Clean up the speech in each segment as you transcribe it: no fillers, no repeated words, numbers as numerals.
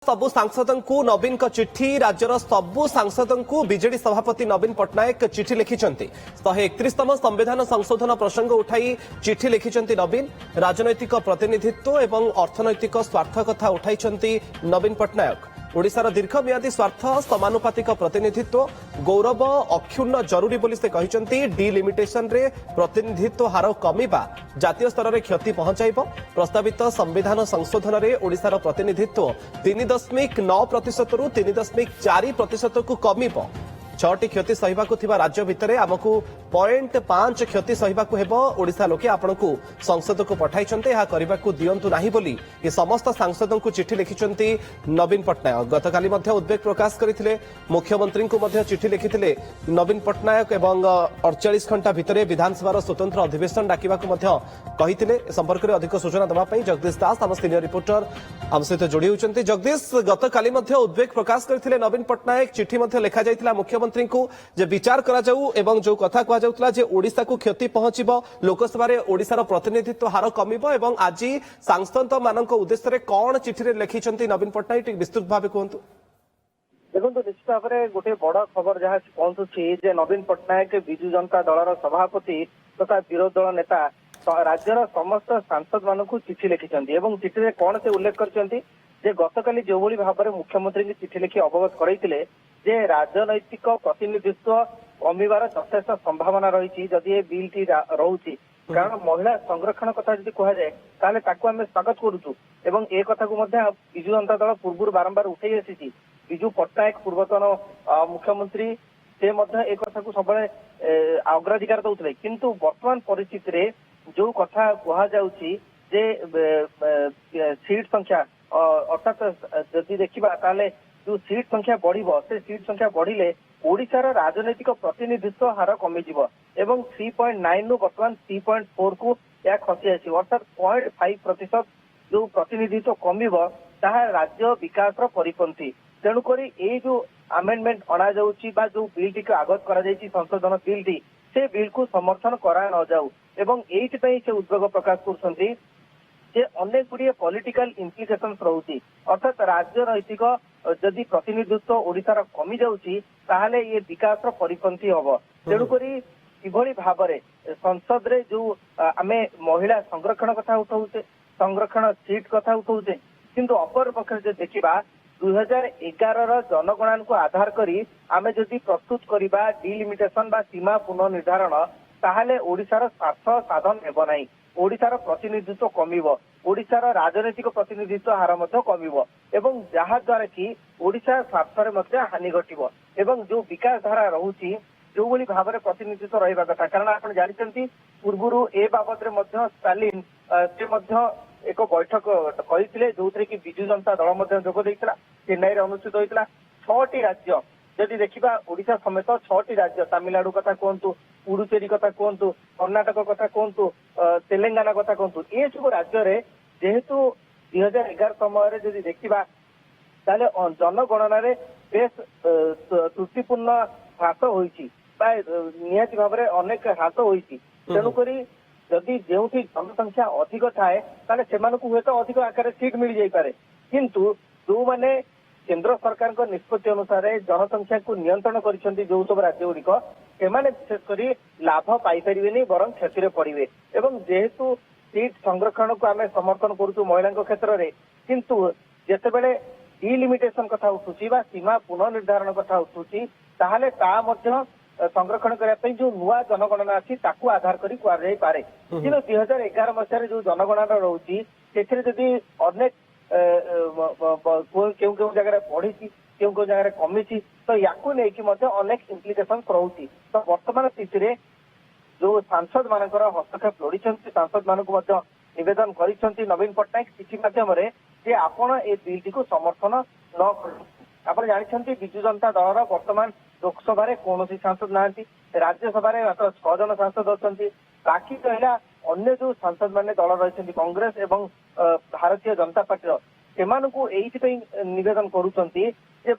सबु सांसद को नवीन को चिट्ठी राज्यर सबु सांसद को बीजेडी सभापति नवीन पट्टनायक चिट्ठी लिखिंट 131तम संविधान संशोधन प्रसंग उठाई चिट्ठी लिखिंट नवीन राजनैतिक प्रतिनिधित्व एवं अर्थनैतिक स्वार्थ कथा उठाई नवीन पट्टनायक ओडिशार दीर्घमियादी स्वार्थ समानुपातिक प्रतिनिधित्व गौरव अक्षुण्ण जरूरी बोली से कहते डिलिमिटेशन रे प्रतिनिधित्व हार कमिबा जातीय स्तर में क्षति पहुंचाइब प्रस्तावित संविधान संशोधन रे ओडिशार प्रतिनिधित्व 3.9% रु 3.4% को कमिब 6टी क्षति सहिबाकु थिबा राज्य भितरे आमकु 0.5 क्षति सहिबाकु हेबो ओडिशा लोके आपनकु संसद को पठाइचंते ଏହା କରିବାକୁ दियंतु नाही बोली ये समस्त सांसदों को चिट्ठी लिखिचंती नवीन पट्टनायक गतकाली मध्ये उद्वेग प्रकाश करथिले मुख्यमंत्री को मध्ये चिट्ठी लिखिथिले नवीन पट्टनायक एवं 48 घंटा भितरे विधानसभा स्वतंत्र अधिवेशन डाकिबाकु मध्ये कहिथिले संपर्क रे अधिक सूचना दबा पई जगदीश दास हम सीनियर रिपोर्टर हम सहित जोड़ी होचंती जगदीश गतकाली मध्ये उद्वेग प्रकाश करथिले नवीन पट्टनायक चिट्ठी मध्ये लिखा जायतिला मुख्यमंत्री को जे विचार करा जाऊ एवं जो कथा कहा जाउतला जे ओडिसा को क्षति पहुंचीबो लोकसभा रे ओडिसार प्रतिनिधित्व हार कमिबो एवं आज सांसद मानक उद्देश्य रे कोन चिठी रे लिखिचंती नवीन पट्टनायक विस्तृत भाव कहंतु देखो निश्चित भाव में गोटे बड़ खबर जहाँ पहुंचुची जे नवीन पट्टनायक बिजु जनता दलर सभापति तथा विरोधी दल नेता राज्यर समस्त सांसद मानक चिठी लिखिंट एवं चिठी रे कौन से उल्लेख करछंती जे गतकाली जो भली भाव में मुख्यमंत्री की चिठी लिखि अवगत कराइथिले जे राजनैतिक प्रतिनिधित्व कमिबार यथेष्ट संभावना रही जदि ये बिल टी रही कारण महिला संरक्षण कथा जदि कह जाए ताले ताकू आमे स्वागत करूछु एवं ए कथा को मध्ये बिजु जनता दल पूर्व बारंबार उठाई आसी बिजु पट्टनायक पूर्वतन मुख्यमंत्री से मध्ये ए कथा को सब अग्राधिकार दउतले किंतु वर्तमान परिस्थिति रे जो कथा कहा जाउची जे सीट संख्या अर्थात जदि देखिबा ताले जो सीट संख्या बढ़िबो से सीट संख्या बढ़िले ओडिशार राजनैतिक प्रतिनिधित्व हार कमिजिब एवं 3.9 रु वर्तमान 3.4 को या खसी आसी अर्थात 0.5% जो प्रतिनिधित्व कमिब ताहा राज्य विकास परिपंथी तेणुक ये जो अमेंडमेंट अणा जाउची बा जो बिल टी आगत करा जाइछि संशोधन बिल टी से बिल को समर्थन करा न जाऊ एवं एइथि से उद्वेग प्रकाश करछंती जे अनेक गुड़िए पॉलिटिकल इम्प्लिकेशंस रहुची अर्थात राजनैतिक जदि प्रतिनिधित्व ओडिशार कमी जाउची ताहले ये विकास परिपंथी हबो तेणुकरी किभली भाव में संसद रे जो आमे महिला संरक्षण कथा उठाउचे संरक्षण सीट कथा उठाउचे किंतु अपर पक्ष जे देखिबा 2011 जनगणना को आधार करी आमे जदि प्रस्तुत करिबा डिलिमिटेशन बा सीमा पुनर्निर्धारण ताहले ओडिशार स्वार्थ साधन हेबो नाही ओडिशार प्रतिनिधित्व कमिब ओडिशार राजनैतिक प्रतिनिधित्व हार मध्य कमिब एवं जहा द्वारा कि ओडिशा स्वार्थरे मध्य हानि घटिब एवं जो विकास धारा रहुची जो भली भाव में प्रतिनिधित्व रहिबा कथा कारण आपण जानिचंती पूर्वरु ए बाबत रे मध्य स्टालिन से मध्य एक बैठक करिथिले जोथरे कि बिजु जनता दल मध्य जोग दैतिला चेन्नई रे अनुष्ठित होइतिला 6टी राज्य जदि देखिबा ओडिशा समेत 6टी राज्य तमिलनाडु कथा कहंतु पुडुचेरी कथा कहंतु कर्णाटक कथा कहंतु तेलंगाना कथा कहंतु ए सब राज्य रे जेहेतु 2011 समय जदि देखिबा ताले जनगणना रे बेस त्रुटिपूर्ण ह्रास होईछि बा निहाती भाव में अनेक ह्रास होईछि तेणुकरी जदि जेउठी जनसंख्या अधिक थाए ताले सेमानकु हुए तो अधिक आकार सीट मिल जाई पारे किंतु जो माने केंद्र सरकार को निष्पत्ति अनुसार जनसंख्या को नियंत्रण करिसेंती जो सब राज्य गुड़िक सेमाने विशेष करी लाभ पाई परिबेनी बरं क्षति रे पड़िबे एवं जेहेतु सीट संरक्षण को आमे समर्थन करूछु महिला क्षेत्र रे किंतु जेतेबेले डिलिमिटेशन कथा उठुची बा सीमा पुनर्निर्धारण कथा उठुची ताहले ता मध्य संरक्षण करने जो नुआ जनगणना अच्छी ताकू आधार करी कुआई पारे कि 2011 मसीह जो जनगणना रोची जदि अनेक क्यों क्यों जगह बढ़ी क्यों क्यों जगह कमी तो या अनेक इम्प्लिकेशन रोची तो वर्तमान स्थिति जो सांसद मानकर हस्तक्षेप लोड़ी सांसद मानक निवेदन कर नवीन पट्टनायक चिठी मध्यम जे आपण ए बिल टी को समर्थन न कर जानते बिजु जनता दलर वर्तमान लोकसभा कौन सांसद ना राज्यसभा मात्र 6 जन सांसद अच्छा बाकी रहा अन्य जो सांसद मैंने दल रही कांग्रेस एवं भारतीय जनता पार्टी से निवेदन करुँचे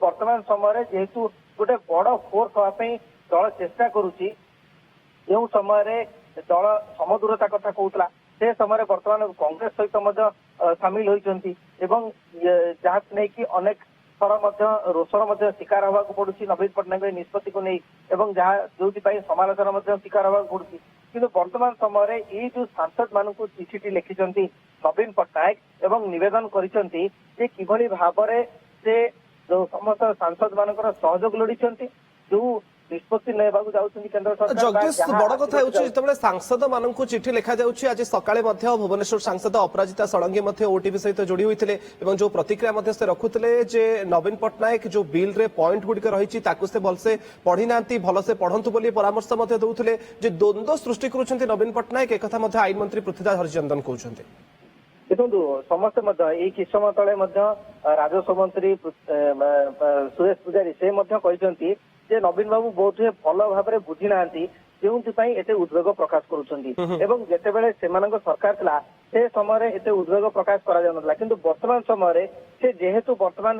वर्तमान समय जेहेतु गोटे बड़ फोर्स हाँपाई दल चेष्टा करुच्ची जो समय दल समदूरता कथा कहला से समय वर्तमान कांग्रेस सहित ସାମିଲ ହୋଇଛନ୍ତି ଏବଂ ଯାହାକୁ ନେଇକି ଅନେକ ଥର ମଧ୍ୟ ରୋଷର ମଧ୍ୟ ଶିକାର ହେବାକୁ ପଡୁଛି ନବୀନ ପଟ୍ଟନାୟକ ନିଷ୍ପତ୍ତିକୁ ନେଇ ଏବଂ ଯାହା ଯୋଉଥିପାଇଁ ସମାଲୋଚନା ମଧ୍ୟ ଶିକାର ହେବାକୁ ପଡୁଛି। କିନ୍ତୁ ବର୍ତ୍ତମାନ ସମୟରେ ଏଇ ଯୋଉ ସାଂସଦ ମାନଙ୍କୁ ଚିଠିଟି ଲେଖିଛନ୍ତି ନବୀନ ପଟ୍ଟନାୟକ ଏବଂ ନିବେଦନ କରିଛନ୍ତି ଯେ କିଭଳି ଭାବରେ ସେ ଯୋଉ ସମସ୍ତ ସାଂସଦ ମାନଙ୍କର ସହଯୋଗ ଲୋଡ଼ିଛନ୍ତି, ଯୋଉ ନିଷ୍ପତ୍ତି ନେବାକୁ ଯାଉଛନ୍ତି କେନ୍ଦ୍ର ସରକାର। ଜଗଦୀଶ, ବଡ କଥା ହେଉଛି ଯେତେବେଳେ ସାଂସଦ ମାନଙ୍କୁ ଚିଠି ଲେଖାଯାଉଛି, ଆଜି ସକାଳେ ମଧ୍ୟ ଭୁବନେଶ୍ୱର ସାଂସଦ ଅପରାଜିତା ଷଡଙ୍ଗୀ ମଧ୍ୟ ଓଟିଭି ସହିତ ଯୋଡି ହୋଇଥିଲେ ଏବଂ ଯୋଉ ପ୍ରତିକ୍ରିୟା ମଧ୍ୟ ସେ ରଖୁଥିଲେ ଯେ ନବୀନ ପଟ୍ଟନାୟକ ଯୋଉ ବିଲ୍ରେ ପଏଣ୍ଟ ଗୁଡିକ ରହିଛି ତାକୁ ସେ ଭଲସେ ପଢି ନାହାନ୍ତି, ଭଲସେ ପଢନ୍ତୁ ବୋଲି ପରାମର୍ଶ ମଧ୍ୟ ଦେଉଥିଲେ। ଯେ ଦ୍ୱନ୍ଦ୍ୱ ସୃଷ୍ଟି କରୁଛନ୍ତି ନବୀନ ପଟ୍ଟନାୟକ, ଏକଥା ମଧ୍ୟ ଆଇନ ମନ୍ତ୍ରୀ ପୃଥ୍ୱୀରାଜ ହରିଚନ୍ଦନ କହୁଛନ୍ତି। ଦେଖନ୍ତୁ, ସମସ୍ତେ ମଧ୍ୟ ଏଇ କିଛି ସମୟ ତଳେ ମଧ୍ୟ ରାଜସ୍ୱ ମନ୍ତ୍ରୀ ସୁରେଶ ପୂଜାରୀ ସେ ମଧ୍ୟ କହିଛନ୍ତି ଯେ ନବୀନ ବାବୁ ବହୁତ ଭଲ ଭାବରେ ବୁଝି ନାହାନ୍ତି, ଯେଉଁଥିପାଇଁ ଏତେ ଉଦ୍ବେଗ ପ୍ରକାଶ କରୁଛନ୍ତି ଏବଂ ଯେତେବେଳେ ସେମାନଙ୍କ ସରକାର ଥିଲା ସେ ସମୟରେ ଏତେ ଉଦ୍ବେଗ ପ୍ରକାଶ କରାଯାଉନଥିଲା। କିନ୍ତୁ ବର୍ତ୍ତମାନ ସମୟରେ ସେ ଯେହେତୁ ବର୍ତ୍ତମାନ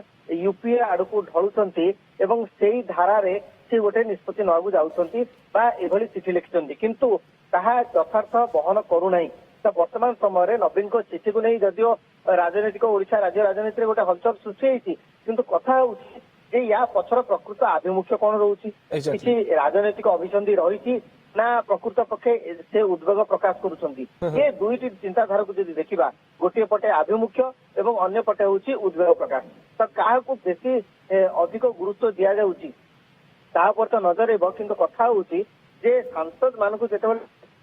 ୟୁପିଏ ଆଡକୁ ଢଳୁଛନ୍ତି ଏବଂ ସେଇ ଧାରାରେ ସେ ଗୋଟେ ନିଷ୍ପତ୍ତି ନେବାକୁ ଯାଉଛନ୍ତି ବା ଏଭଳି ଚିଠି ଲେଖିଛନ୍ତି, କିନ୍ତୁ ତାହା ଯଥାର୍ଥ ବହନ କରୁନାହିଁ। ତ ବର୍ତ୍ତମାନ ସମୟରେ ନବୀନଙ୍କ ଚିଠିକୁ ନେଇ ଯଦିଓ ରାଜନୈତିକ ଓଡିଶା ରାଜ୍ୟ ରାଜନୀତିରେ ଗୋଟେ ହଲଚଲ ସୃଷ୍ଟି ହେଇଛି, କିନ୍ତୁ କଥା ହେଉଛି ଯେ ୟା ପଛର ପ୍ରକୃତ ଆଭିମୁଖ୍ୟ କଣ ରହୁଛି, କିଛି ରାଜନୈତିକ ଅଭିସନ୍ଧି ରହିଛି ନା ପ୍ରକୃତ ପକ୍ଷେ ସେ ଉଦ୍ବେଗ ପ୍ରକାଶ କରୁଛନ୍ତି। ଏ ଦୁଇଟି ଚିନ୍ତାଧାରାକୁ ଯଦି ଦେଖିବା, ଗୋଟିଏ ପଟେ ଆଭିମୁଖ୍ୟ ଏବଂ ଅନ୍ୟ ପଟେ ହେଉଛି ଉଦ୍ବେଗ ପ୍ରକାଶ, ତ କାହାକୁ ବେଶୀ ଅଧିକ ଗୁରୁତ୍ୱ ଦିଆଯାଉଛି ତା ଉପରେ ତ ନଜର ରହିବ। କିନ୍ତୁ କଥା ହେଉଛି ଯେ ସାଂସଦ ମାନଙ୍କୁ ଯେତେବେଳେ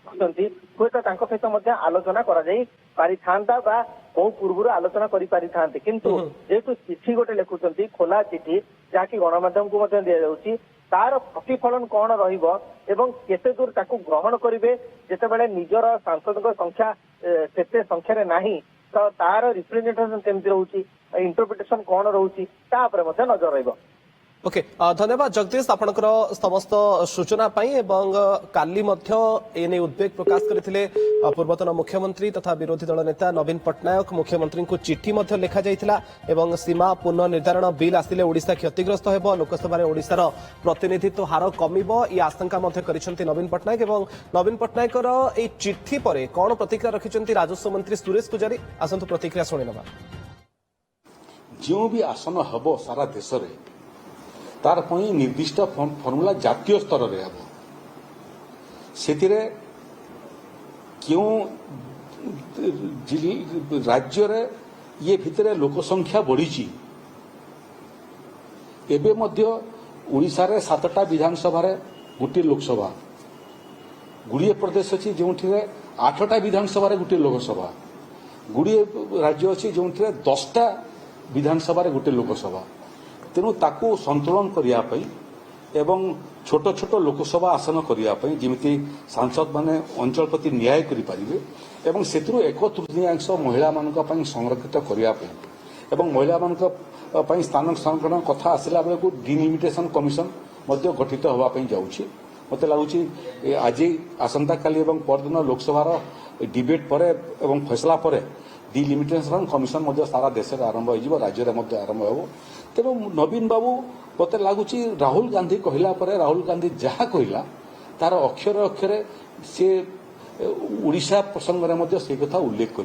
ହୁଏତ ତାଙ୍କ ସହିତ ମଧ୍ୟ ଆଲୋଚନା କରାଯାଇ ପାରିଥାନ୍ତା ବା ବହୁ ପୂର୍ବରୁ ଆଲୋଚନା କରିପାରିଥାନ୍ତେ, କିନ୍ତୁ ଯେହେତୁ ଚିଠି ଗୋଟେ ଲେଖୁଛନ୍ତି, ଖୋଲା ଚିଠି ଯାହାକି ଗଣମାଧ୍ୟମକୁ ମଧ୍ୟ ଦିଆଯାଉଛି, ତାର ପ୍ରତିଫଳନ କଣ ରହିବ ଏବଂ କେତେ ଦୂର ତାକୁ ଗ୍ରହଣ କରିବେ, ଯେତେବେଳେ ନିଜର ସାଂସଦଙ୍କ ସଂଖ୍ୟା ସେତେ ସଂଖ୍ୟାରେ ନାହିଁ ତ ତାର ରିପ୍ରେଜେଣ୍ଟେସନ କେମିତି ରହୁଛି, ଇଣ୍ଟରପ୍ରିଟେସନ କଣ ରହୁଛି ତା ଉପରେ ମଧ୍ୟ ନଜର ରହିବ। ओके धन्यवाद जगदीश आपणकर समस्त सूचना पाई एवं काली मध्य एने उद्वेग प्रकाश करथिले पूर्वतन मुख्यमंत्री तथा विरोधी दल नेता नवीन पट्टनायक मुख्यमंत्री को चिठी मध्य लिखा जाइथिला एवं सीमा पुनर्निर्धारण बिल आसिले ओडिशा क्षतिग्रस्त हेबो, लोकसभा ओडिशार प्रतिनिधित्व हार कमिबो ई आशंका मध्य करिसंती नवीन पट्टनायक एवं नवीन पट्टनायकर ए चिठी परे कोन प्रतिक्रिया रखिसंती राजस्व मंत्री सुरेश पूजारी आसंतु प्रतिक्रिया सुनिनबा। जो भी आसन हबो सारा देश रे तार पई निर्दिष्ट फर्मुला जातीय स्तर रे हबो, सेतिरे क्यों राज्य रे ये भितरे लोक संख्या बढ़ी एबे मध्य ओडिशा रे 7टा विधानसभा रे गोटे लोकसभा, गुड़िए प्रदेश अच्छी जो 8टा विधानसभा रे गोटे लोकसभा, गुड़िए राज्य अच्छी जो 10टा विधानसभा रे गोटे लोकसभा। तेणु ताकू संतुलन करिया पई एवं छोट छोट लोकसभा आसन करिया पई जेमिति सांसद माने अंचल प्रति न्याय करि परिबे एवं सेतिरु 1/3 महिला मानक पई संरक्षित करिया पई एवं महिला मानक पई स्थान संरक्षण कथा आसिला बेले को डिलिमिटेशन कमिशन मध्य गठित होबा पई जाउछि। मते लागुछि आज आसंता काली एवं परदिन लोकसभार डिबेट परे एवं फैसला परे डिलिमिटेशन कमिशन मध्य सारा देश में आरंभ हो, राज्य में आरंभ हो। तेणु नवीन बाबू मत लगुच राहुल गांधी कहला परे राहुल गांधी जहाँ कहला तार अक्षर अक्षरे से ओडिशा प्रसंग में से कथा उल्लेख कर।